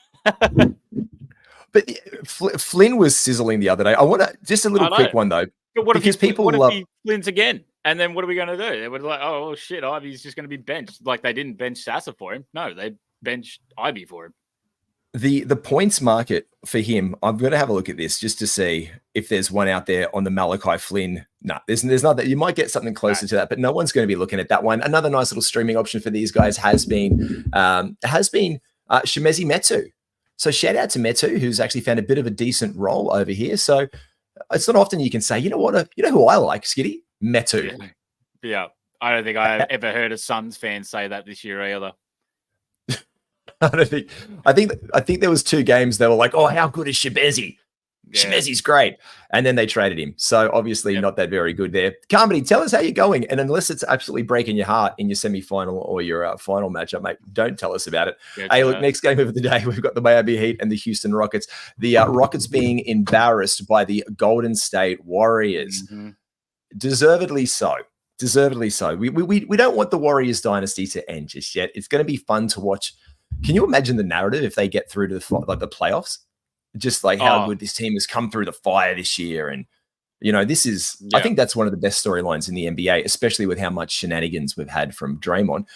Speaker 1: But Flynn was sizzling the other day. I want to just a little quick one though.
Speaker 4: But what if he Flynn's again? And then what are we going to do? They were like, oh shit, Ivy's just going to be benched. Like they didn't bench Sasser for him. No, they benched Ivy for him.
Speaker 1: The points market for him, I'm going to have a look at this just to see if there's one out there on the Malachi Flynn. No, there's not that. You might get something closer to that, but no one's going to be looking at that one. Another nice little streaming option for these guys has been Shemezi Metu. So shout out to Metu, who's actually found a bit of a decent role over here. So it's not often you can say, you know what, you know who I like, Skiddy? Metu.
Speaker 4: Yeah. I don't think I've ever heard a Suns fan say that this year either.
Speaker 1: I think there was 2 games they were like, oh, how good is Shemezi? Yeah. Shemezi's great. And then they traded him. So obviously not that very good there. Carmody, tell us how you're going. And unless it's absolutely breaking your heart in your semi-final or your final matchup, mate, don't tell us about it. Hey, look, next game of the day, we've got the Miami Heat and the Houston Rockets. The Rockets being embarrassed by the Golden State Warriors. Mm-hmm. Deservedly so. We don't want the Warriors dynasty to end just yet. It's going to be fun to watch. Can you imagine the narrative if they get through to the playoffs? Just like how good this team has come through the fire this year. And, you know, this is, I think that's one of the best storylines in the NBA, especially with how much shenanigans we've had from Draymond.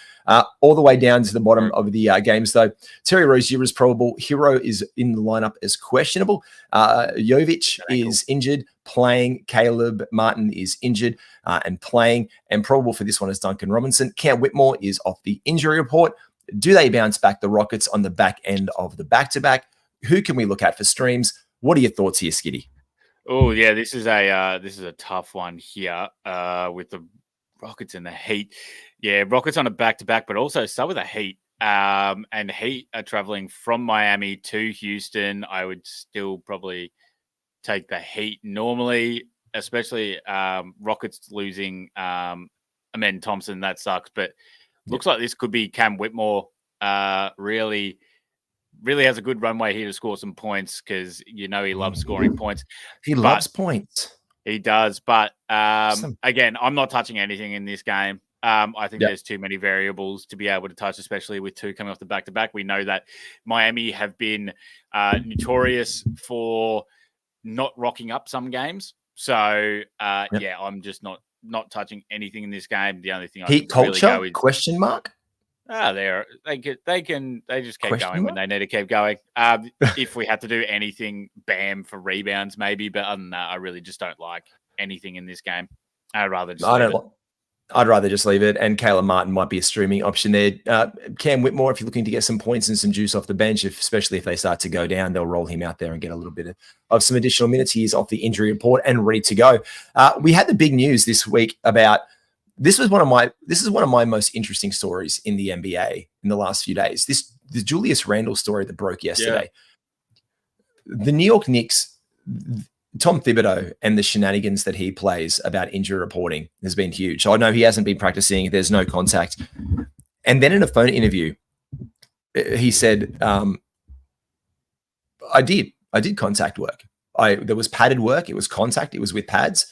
Speaker 1: All the way down to the bottom of the games, though. Terry Rozier is probable. Hero is in the lineup as questionable. Jovic is injured, playing. Caleb Martin is injured and playing. And probable for this one is Duncan Robinson. Cam Whitmore is off the injury report. Do they bounce back the Rockets on the back end of the back-to-back? Who can we look at for streams? What are your thoughts here, Skiddy?
Speaker 4: Oh yeah, this is a tough one here with the Rockets and the Heat. Yeah, Rockets on a back-to-back, but also so with the Heat. And Heat are traveling from Miami to Houston. I would still probably take the Heat normally, especially Rockets losing Amen Thompson. That sucks, but looks like this could be Cam Whitmore. Really has a good runway here to score some points because, you know, he loves scoring points.
Speaker 1: He loves points.
Speaker 4: He does. But again, I'm not touching anything in this game. I think there's too many variables to be able to touch, especially with 2 coming off the back-to-back. We know that Miami have been notorious for not rocking up some games. So, I'm just not touching anything in this game. The only thing
Speaker 1: Heat culture, really go is question mark.
Speaker 4: They just keep going when they need to keep going. If we had to do anything, Bam for rebounds maybe, but other than that, I really just don't like anything in this game. I'd rather just
Speaker 1: I
Speaker 4: leave
Speaker 1: don't. I'd rather just leave it. And Caleb Martin might be a streaming option there. Cam Whitmore, if you're looking to get some points and some juice off the bench, especially if they start to go down, they'll roll him out there and get a little bit of some additional minutes. He's off the injury report and ready to go. We had the big news this week about this is one of my most interesting stories in the NBA in the last few days. The Julius Randle story that broke yesterday. Yeah. The New York Knicks, Tom Thibodeau and the shenanigans that he plays about injury reporting has been huge. So I know he hasn't been practicing. There's no contact. And then in a phone interview, he said, I did contact work. There was padded work. It was contact. It was with pads.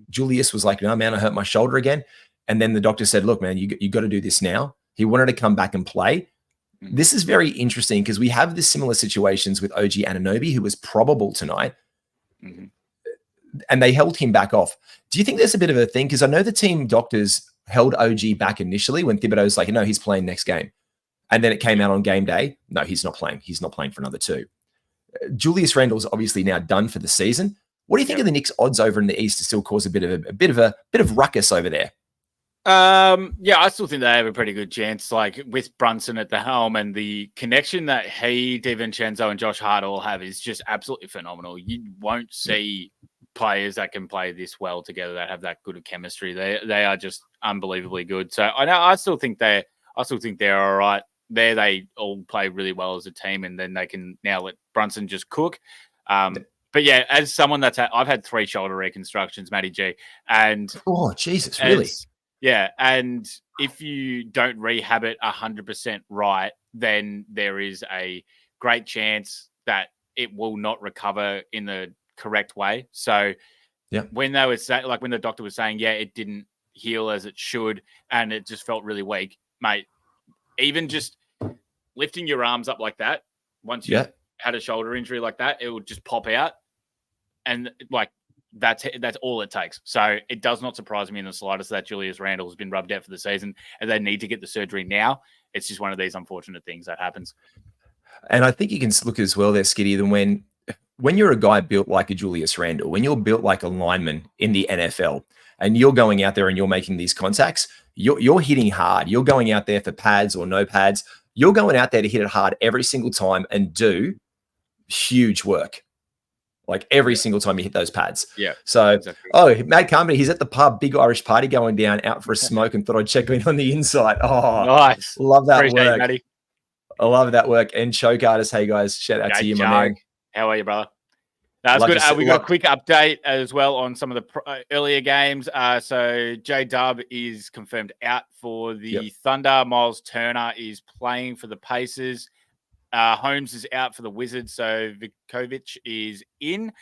Speaker 1: Julius was like, no, man, I hurt my shoulder again. And then the doctor said, look, man, you got to do this now. He wanted to come back and play. This is very interesting because we have this similar situations with OG Anunoby, who was probable tonight. And they held him back off. Do you think there's a bit of a thing? Because I know the team doctors held OG back initially when Thibodeau's like, no, he's playing next game. And then it came out on game day. No, he's not playing. He's not playing for another 2. Julius Randle's obviously now done for the season. What do you think of the Knicks' odds over in the East to still cause a bit of ruckus over there?
Speaker 4: Yeah, I still think they have a pretty good chance. Like with Brunson at the helm and the connection that he, DiVincenzo, and Josh Hart all have is just absolutely phenomenal. You won't see players that can play this well together that have that good of chemistry. They are just unbelievably good. So I still think they're all right. They all play really well as a team, and then they can now let Brunson just cook. But yeah, as someone I've had 3 shoulder reconstructions, Matty G, and
Speaker 1: oh Jesus, really?
Speaker 4: Yeah, and if you don't rehab it 100% right, then there is a great chance that it will not recover in the correct way. So, when they were saying, like when the doctor was saying, it didn't heal as it should, and it just felt really weak, mate. Even just lifting your arms up like that, once you had a shoulder injury like that, it would just pop out, and like. That's all it takes. So it does not surprise me in the slightest that Julius Randle has been rubbed out for the season and they need to get the surgery now. It's just one of these unfortunate things that happens.
Speaker 1: And I think you can look as well there, Skiddy, than when you're a guy built like a Julius Randle, when you're built like a lineman in the NFL and you're going out there and you're making these contacts, you're hitting hard. You're going out there for pads or no pads. You're going out there to hit it hard every single time and do huge work. Like every single time you hit those pads.
Speaker 4: Yeah.
Speaker 1: So, exactly. Matt Carmody, he's at the pub, big Irish party going down, out for a smoke, and thought I'd check in on the inside. Oh,
Speaker 4: nice.
Speaker 1: Love that
Speaker 4: Appreciate
Speaker 1: work.
Speaker 4: It, Matty.
Speaker 1: I love that work. And Choke Artist, hey guys, shout out to you, my man.
Speaker 4: How are you, brother? That's good. We got a quick update as well on some of the earlier games. So J-Dub is confirmed out for the Thunder. Miles Turner is playing for the Pacers. Holmes is out for the Wizards, so Vikovic is in.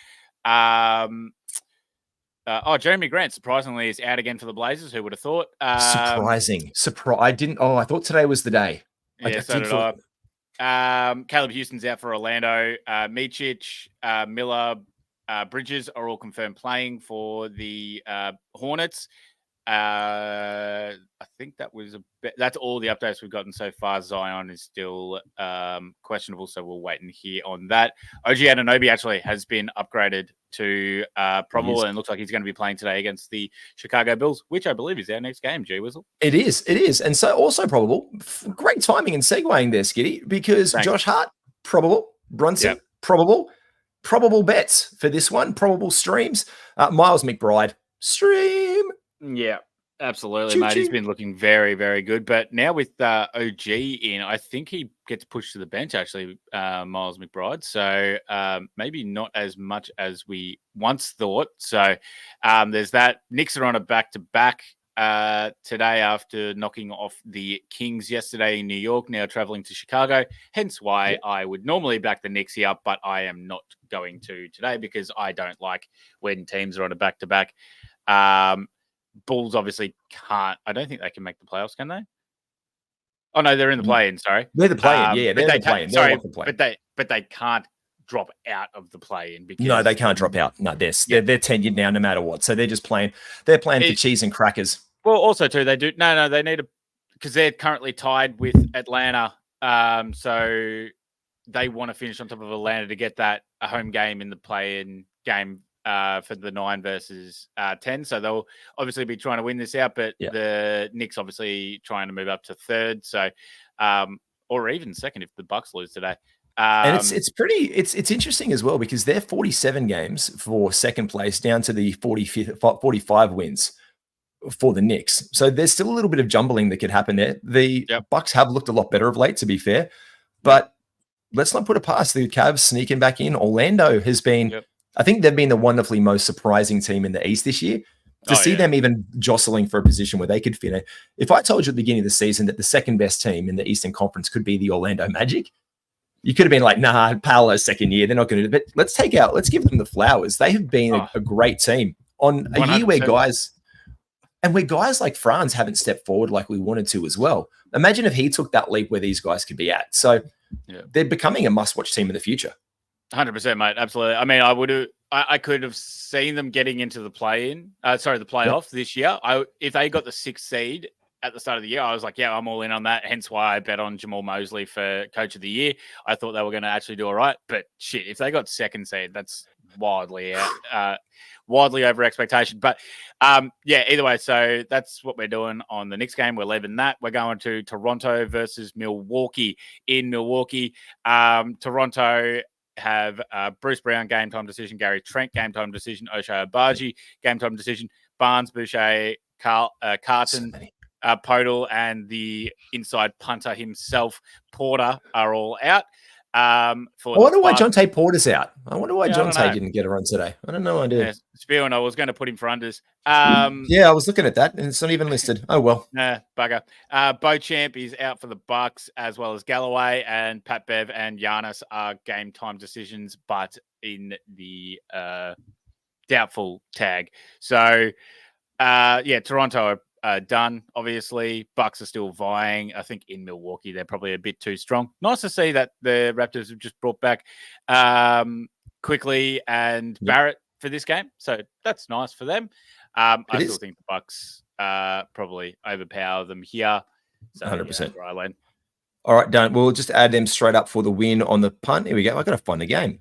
Speaker 4: Jeremy Grant, surprisingly, is out again for the Blazers. Who would have thought?
Speaker 1: Surprising. I didn't. I thought today was the day.
Speaker 4: Yeah, so did I. Caleb Houston's out for Orlando. Micic, Miller, Bridges are all confirmed playing for the Hornets. I think that's all the updates we've gotten so far. Zion is still questionable, so we'll wait and hear on that. OG Anunoby actually has been upgraded to probable and looks like he's going to be playing today against the Chicago Bulls, which I believe is our next game, G Wizzle.
Speaker 1: It is. And so also probable. Great timing and segueing there, Skiddy, because Thanks. Josh Hart, probable. Brunson, probable. Probable bets for this one. Probable streams. Miles McBride, stream.
Speaker 4: Yeah, absolutely, mate. He's been looking very, very good. But now with OG in, I think he gets pushed to the bench, actually, Miles McBride. So maybe not as much as we once thought. So there's that. Knicks are on a back-to-back today after knocking off the Kings yesterday in New York, now traveling to Chicago. Hence why I would normally back the Knicks here, but I am not going to today because I don't like when teams are on a back-to-back. Bulls obviously can't. I don't think they can make the playoffs, can they? Oh no, they're in the play-in. Sorry,
Speaker 1: they're the play-in. Yeah, they're in the play-in.
Speaker 4: Sorry, but they can't drop out of the play-in because
Speaker 1: no, they can't drop out. No, they're tenured now, no matter what. So they're just playing. They're playing for cheese and crackers.
Speaker 4: Well, also too, they do. No, they need because they're currently tied with Atlanta. So they want to finish on top of Atlanta to get a home game in the play-in game for the 9 versus 10. So they'll obviously be trying to win this out, but the Knicks obviously trying to move up to 3rd. So, or even 2nd if the Bucks lose today.
Speaker 1: And it's interesting as well because they're 47 games for 2nd place down to the 45 wins for the Knicks. So there's still a little bit of jumbling that could happen there. The Bucks have looked a lot better of late, to be fair, but let's not put it past the Cavs sneaking back in. Orlando has been, I think they've been the wonderfully most surprising team in the East this year. To see them even jostling for a position where they could fit. If I told you at the beginning of the season that the 2nd best team in the Eastern Conference could be the Orlando Magic, you could have been like, nah, Paolo's 2nd year. They're not going to do it. But let's give them the flowers. They have been a great team on a 100%. Year where guys like Franz haven't stepped forward like we wanted to as well. Imagine if he took that leap where these guys could be at. So they're becoming a must-watch team in the future.
Speaker 4: 100%, mate. Absolutely. I mean, I could have seen them getting into the playoff this year. If they got the 6th seed at the start of the year, I was like, I'm all in on that. Hence why I bet on Jamal Mosley for Coach of the Year. I thought they were going to actually do all right. But shit, if they got 2nd seed, that's wildly over expectation. But either way, so that's what we're doing on the Knicks game. We're leaving that. We're going to Toronto versus Milwaukee. In Milwaukee, Toronto have Bruce Brown, game time decision, Gary Trent, game time decision, O'Shea Abaji, game time decision, Barnes, Boucher, Carton, Podol, and the inside punter himself, Porter, are all out. I
Speaker 1: wonder why Jonte Porter's out. I wonder why Jonte didn't get a run today. I don't know. I did.
Speaker 4: Spiel, I was going to put him for unders.
Speaker 1: I was looking at that, and it's not even listed. Oh, well.
Speaker 4: Bugger. Beauchamp is out for the Bucks, as well as Galloway, and Pat Bev and Giannis are game time decisions, but in the doubtful tag. So, Toronto are done, obviously. Bucks are still vying. I think in Milwaukee, they're probably a bit too strong. Nice to see that the Raptors have just brought back Quickly and Barrett for this game. So that's nice for them. I still think the Bucks probably overpower them here. So,
Speaker 1: 100%.
Speaker 4: Where I land.
Speaker 1: All right, done. We'll just add them straight up for the win on the punt. Here we go. I got to find the game.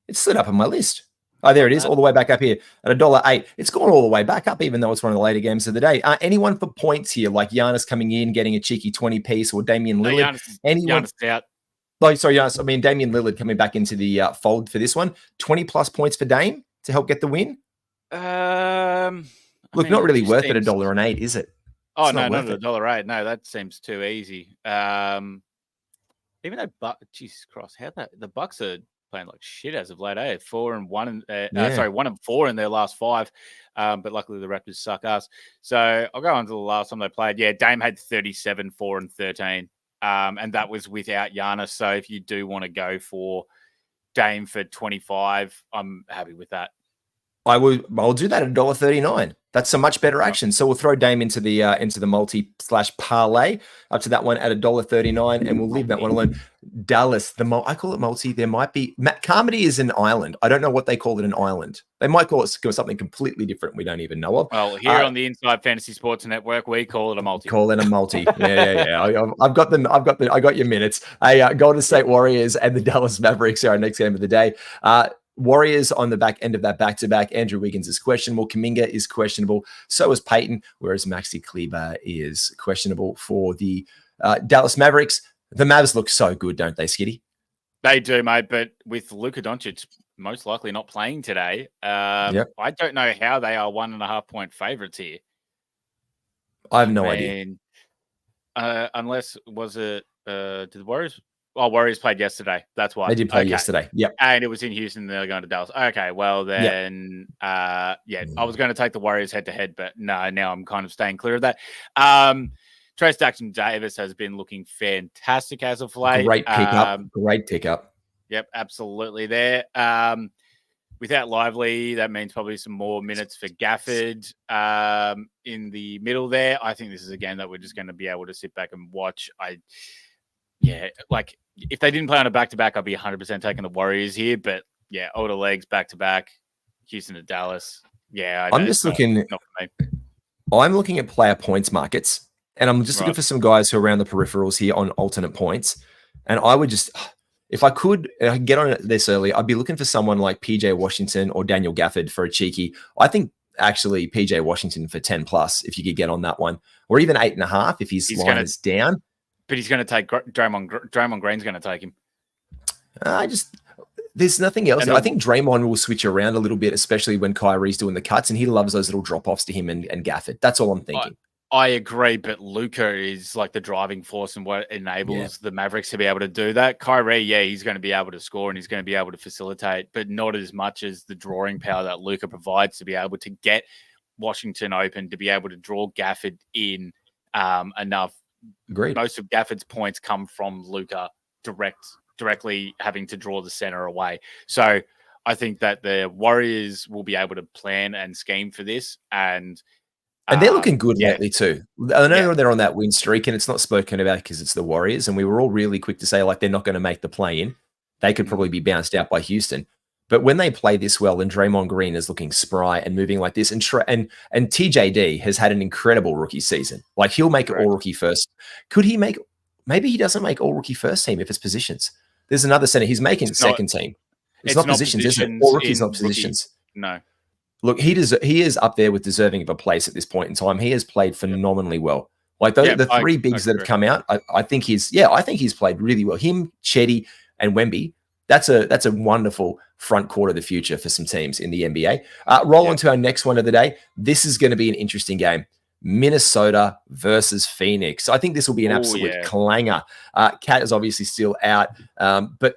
Speaker 1: It's slid up on my list. Oh, there it is, all the way back up here at $1.08. It's gone all the way back up, even though it's one of the later games of the day. Anyone for points here, like Giannis coming in, getting a cheeky 20-piece, or Damian Lillard?
Speaker 4: Giannis out.
Speaker 1: Giannis. I mean, Damian Lillard coming back into the fold for this one. 20-plus points for Dame to help get the win?
Speaker 4: Not
Speaker 1: really worth it, $1.08, is it?
Speaker 4: Oh, no, not $1.08. No, that seems too easy. Even though, Jesus Christ, the Bucks are playing like shit as of late, 4-1 1-4 in their last 5. But luckily the Raptors suck ass. So I'll go on to the last time they played. Yeah, Dame had 37, 4 and 13. And that was without Giannis. So if you do want to go for Dame for 25, I'm happy with that.
Speaker 1: I'll do that at $1.39. That's a much better action. So we'll throw Dame into the multi/parlay up to that one at $1.39, and we'll leave that one alone. Dallas, I call it multi. There might be Carmody is an island. I don't know what they call it, an island. They might call it something completely different we don't even know of.
Speaker 4: Well, here on the Inside Fantasy Sports Network, we call it a multi.
Speaker 1: Call it a multi. Yeah. I've got them. I got your minutes. Golden State Warriors and the Dallas Mavericks are our next game of the day. Warriors on the back end of that back-to-back. Andrew Wiggins is questionable. Kuminga is questionable. So is Peyton, whereas Maxi Kleber is questionable for the Dallas Mavericks. The Mavs look so good, don't they, Skiddy?
Speaker 4: They do, mate. But with Luka Doncic most likely not playing today, I don't know how they are 1.5-point favorites here.
Speaker 1: I have no idea.
Speaker 4: Unless, was it, did the Warriors... Oh, Warriors played yesterday. That's why.
Speaker 1: They did play yesterday. Yep.
Speaker 4: And it was in Houston. They're going to Dallas. Okay, well then, I was going to take the Warriors head-to-head, but no, now I'm kind of staying clear of that. Trace Jackson-Davis has been looking fantastic as of late.
Speaker 1: Great pickup.
Speaker 4: Yep, absolutely there. Without Lively, that means probably some more minutes for Gafford in the middle there. I think this is a game that we're just going to be able to sit back and watch. If they didn't play on a back-to-back, I'd be 100% taking the Warriors here. But, older legs, back-to-back, Houston to Dallas. I'm
Speaker 1: looking at player points markets, and I'm just looking for some guys who are around the peripherals here on alternate points. And I would just, if I could get on this early, I'd be looking for someone like PJ Washington or Daniel Gafford for a cheeky. I think actually PJ Washington for 10 plus, if you could get on that one, or even 8.5 if his line is down.
Speaker 4: But he's going to take Draymond Green's going to take him.
Speaker 1: There's nothing else. I think Draymond will switch around a little bit, especially when Kyrie's doing the cuts, and he loves those little drop-offs to him and Gafford. That's all I'm thinking.
Speaker 4: I agree, but Luka is like the driving force and what enables the Mavericks to be able to do that. Kyrie, he's going to be able to score and he's going to be able to facilitate, but not as much as the drawing power that Luka provides to be able to get Washington open, to be able to draw Gafford in enough.
Speaker 1: Agreed.
Speaker 4: Most of Gafford's points come from Luka directly having to draw the center away. So I think that the Warriors will be able to plan and scheme for this, and
Speaker 1: they're looking good lately too. I know they're on that win streak, and it's not spoken about because it's the Warriors, and we were all really quick to say like they're not going to make the play-in. They could probably be bounced out by Houston. But when they play this well, and Draymond Green is looking spry and moving like this, and TJD has had an incredible rookie season. Like he'll make all rookie first. Could he make? Maybe he doesn't make all rookie first team if it's positions. There's another center. He's making second team. It's not positions, is it? All rookies, not positions.
Speaker 4: No.
Speaker 1: Look, he is up there with deserving of a place at this point in time. He has played phenomenally well. Like the three bigs that have come out, I think he's played really well. Him, Chetty, and Wemby. That's a wonderful front court of the future for some teams in the NBA. Roll on to our next one of the day. This is going to be an interesting game. Minnesota versus Phoenix. I think this will be an absolute clanger. Cat is obviously still out, but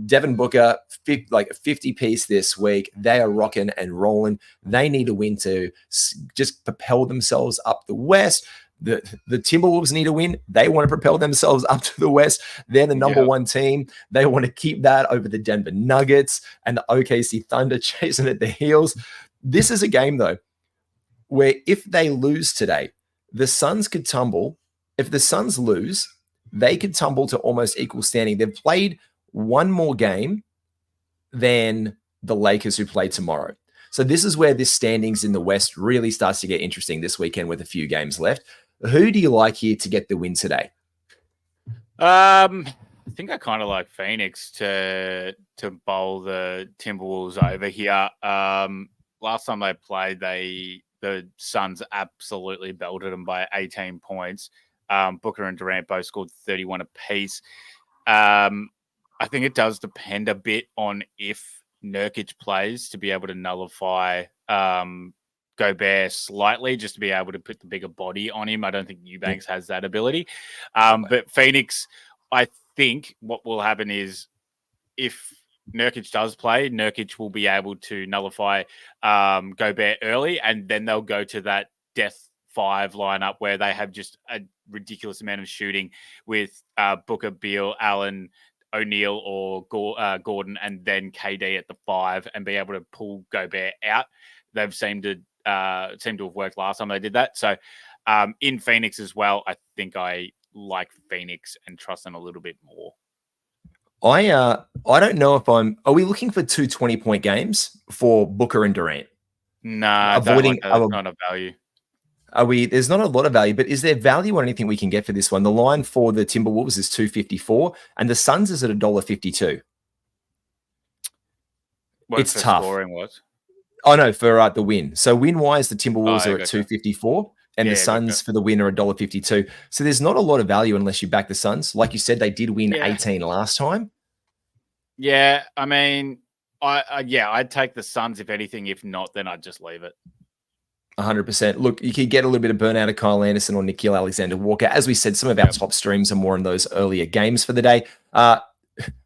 Speaker 1: Devin Booker, 50 piece this week. They are rocking and rolling. They need a win to just propel themselves up the West. The Timberwolves need a win. They want to propel themselves up to the West. They're the number one team. They want to keep that over the Denver Nuggets and the OKC Thunder chasing at the heels. This is a game, though, where if they lose today, the Suns could tumble. If the Suns lose, they could tumble to almost equal standing. They've played one more game than the Lakers who play tomorrow. So this is where this standings in the West really starts to get interesting this weekend with a few games left. Who do you like here to get the win today?
Speaker 4: I think I kind of like Phoenix to bowl the Timberwolves over here. Last time they played, the Suns absolutely belted them by 18 points. Booker and Durant both scored 31 apiece. I think it does depend a bit on if Nurkic plays to be able to nullify Gobert slightly, just to be able to put the bigger body on him. I don't think Eubanks has that ability. But Phoenix, I think what will happen is if Nurkic does play, Nurkic will be able to nullify Gobert early, and then they'll go to that death 5 lineup where they have just a ridiculous amount of shooting with Booker, Beal, Allen, O'Neal or Gordon, and then KD at the 5, and be able to pull Gobert out. They've seemed to have worked last time they did that. So in Phoenix as well, I think I like Phoenix and trust them a little bit more.
Speaker 1: I don't know if are we looking for 2 20-point games for Booker and Durant?
Speaker 4: No, avoiding not a value.
Speaker 1: There's not a lot of value, but is there value on anything we can get for this one? The line for the Timberwolves is $2.54 and the Suns is at $1.52. It's tough.
Speaker 4: Scoring was?
Speaker 1: Oh no, for the win. So win-wise, the Timberwolves are at $2.54 and the Suns for the win are $1.52. So there's not a lot of value unless you back the Suns. Like you said, they did win 18 last time.
Speaker 4: Yeah, I mean, I'd take the Suns if anything. If not, then I'd just leave it.
Speaker 1: 100%. Look, you could get a little bit of burnout of Kyle Anderson or Nickeil Alexander-Walker. As we said, some of our top streams are more in those earlier games for the day.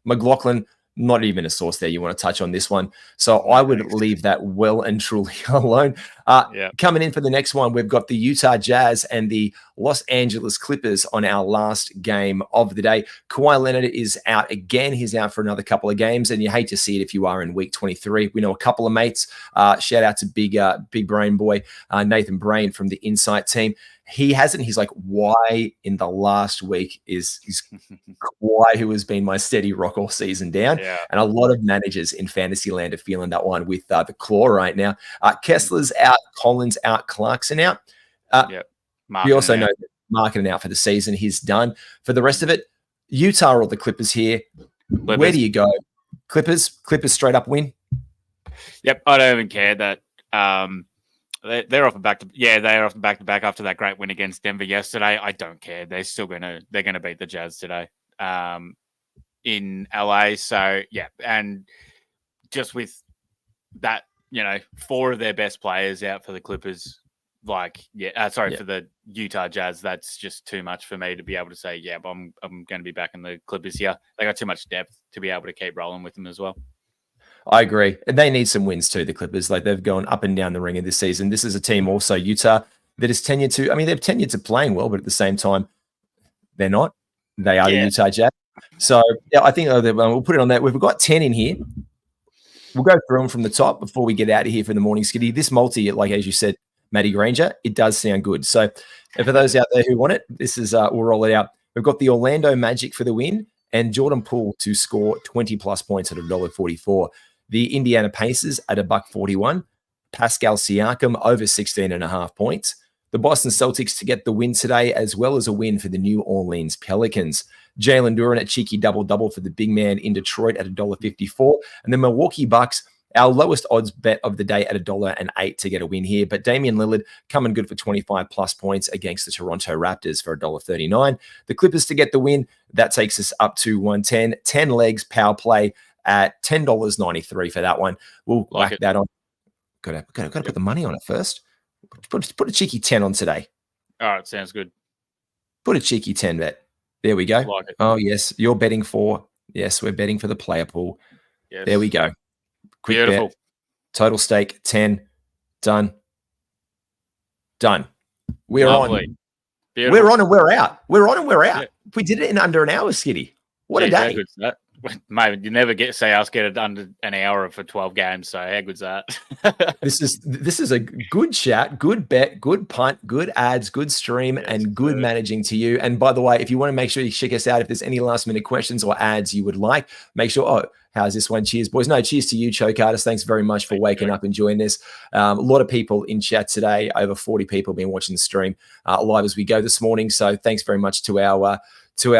Speaker 1: McLaughlin, not even a source there you want to touch on this one. So I would leave that well and truly alone. Coming in for the next one, we've got the Utah Jazz and the Los Angeles Clippers on our last game of the day. Kawhi Leonard is out again. He's out for another couple of games, and you hate to see it if you are in week 23. We know a couple of mates. Shout out to big brain boy, Nathan Brain from the Insight team. He hasn't. He's like, why in the last week is Kawhi, who has been my steady rock all season, down? Yeah. And a lot of managers in fantasy land are feeling that one with the claw right now. Kessler's out, Collins out, Clarkson out. We also know that Marketing out for the season. He's done. For the rest of it, Utah or the Clippers here. Where do you go? Clippers straight up win.
Speaker 4: Yep, I don't even care that they're off the back they're off the back after that great win against Denver yesterday. I don't care. They're gonna beat the Jazz today in LA. So yeah, and just with that, 4 of their best players out for the Clippers. For the Utah Jazz, that's just too much for me to be able to say, yeah, but I'm going to be back in the Clippers here. They got too much depth to be able to keep rolling with them as well.
Speaker 1: I agree. And they need some wins too, the Clippers. Like, they've gone up and down the ringer this season. This is a team also, Utah, that is tenured to, they've tenured to playing well, but at the same time, they're not. They are the Utah Jazz. So yeah, I think we'll put it on that. We've got 10 in here. We'll go through them from the top before we get out of here for the morning, Skiddy. This multi, like as you said, Matty Granger, it does sound good. So for those out there who want it, this is we'll roll it out. We've got the Orlando Magic for the win and Jordan Poole to score 20 plus points at $1.44. The Indiana Pacers at $1.41. Pascal Siakam over 16.5 points. The Boston Celtics to get the win today, as well as a win for the New Orleans Pelicans. Jalen Duren at cheeky double-double for the big man in Detroit at $1.54. And the Milwaukee Bucks, our lowest odds bet of the day at $1.08 to get a win here. But Damian Lillard coming good for 25 plus points against the Toronto Raptors for $1.39. The Clippers to get the win, that takes us up to 110. 10 legs, power play at $10.93 for that one. We'll whack that on. Got to put the money on it first. Put a cheeky 10 on today.
Speaker 4: All right, sounds good.
Speaker 1: Put a cheeky 10 bet. There we go.
Speaker 4: Like it.
Speaker 1: Oh, yes. You're betting for. Yes, we're betting for the player pool.
Speaker 4: Yes.
Speaker 1: There we go. Quick
Speaker 4: Beautiful.
Speaker 1: Bet. Total stake 10. Done. We're
Speaker 4: Lovely.
Speaker 1: on.
Speaker 4: Beautiful.
Speaker 1: We're on and we're out.
Speaker 4: Yeah.
Speaker 1: We did it in under an hour, Skiddy. What a day.
Speaker 4: Mate, you never get it under an hour for 12 games. So how good's that?
Speaker 1: This is a good chat, good bet, good punt, good ads, good stream, and good managing to you. And by the way, if you want to make sure you check us out, if there's any last minute questions or ads you would like, make sure, how's this one? Cheers, boys. No, cheers to you, Choke Artist. Thanks very much for waking up and joining this. A lot of people in chat today, over 40 people been watching the stream live as we go this morning. So thanks very much to our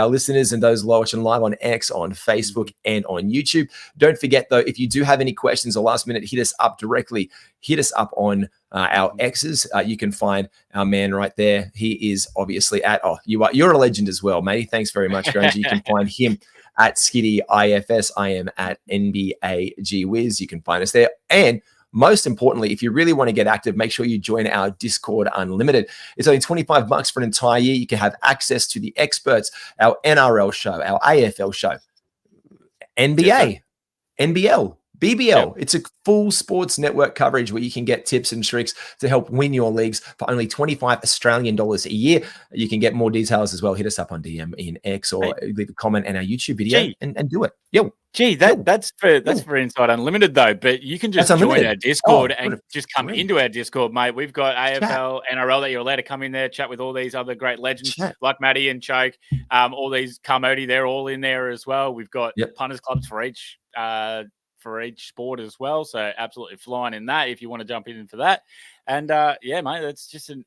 Speaker 1: listeners and those watching live on X, on Facebook, and on YouTube. Don't forget, though, if you do have any questions or last minute, hit us up directly. Hit us up on our X's. You can find our man right there. He is obviously at, you're a legend as well, matey. Thanks very much, Granger. You can find him at Skiddy IFS. I am at NBA GWiz. You can find us there. And most importantly, if you really want to get active, make sure you join our Discord Unlimited. It's only $25 for an entire year. You can have access to the experts, our NRL show, our AFL show, NBA, NBL, BBL. Yep. It's a full sports network coverage where you can get tips and tricks to help win your leagues for only $25 Australian a year. You can get more details as well. Hit us up on DM in X or leave a comment in our YouTube video and do it.
Speaker 4: That's for Inside Unlimited though, but you can just join our Discord and just come into our Discord, mate. We've got AFL, NRL that you're allowed to come in there, chat with all these other great legends like Matty and Choke, all these Carmody, they're all in there as well. We've got punters clubs for each sport as well, so absolutely flying in that if you want to jump in for that. And mate, it's just an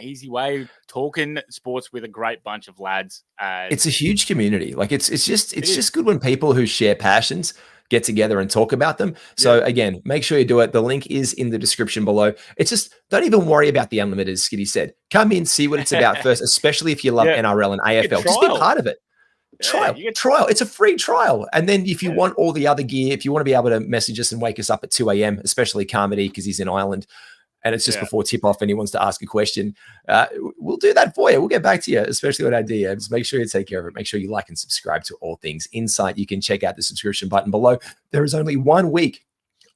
Speaker 4: easy way of talking sports with a great bunch of lads.
Speaker 1: It's a huge community. Like it's just good when people who share passions get together and talk about them. So again, make sure you do it. The link is in the description below. It's just, don't even worry about the Unlimited, as Skiddy said. Come in, see what it's about first, especially if you love NRL and AFL. Just be part of it. Trial. It's a free trial. And then if you want all the other gear, if you want to be able to message us and wake us up at 2 a.m., especially Carmody, because he's in Ireland, and it's just before tip off and he wants to ask a question, we'll do that for you. We'll get back to you, especially on our DMs. Make sure you take care of it. Make sure you like and subscribe to All Things Insight. You can check out the subscription button below. There is only 1 week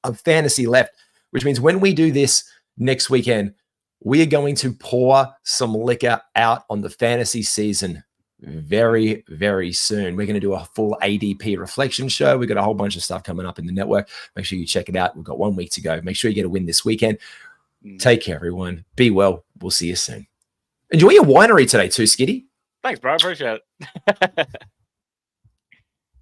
Speaker 1: of fantasy left, which means when we do this next weekend, we are going to pour some liquor out on the fantasy season very, very soon. We're going to do a full ADP reflection show. We've got a whole bunch of stuff coming up in the network. Make sure you check it out. We've got 1 week to go. Make sure you get a win this weekend. Take care, everyone. Be well. We'll see you soon. Enjoy your winery today too, Skiddy.
Speaker 4: Thanks, bro. Appreciate it.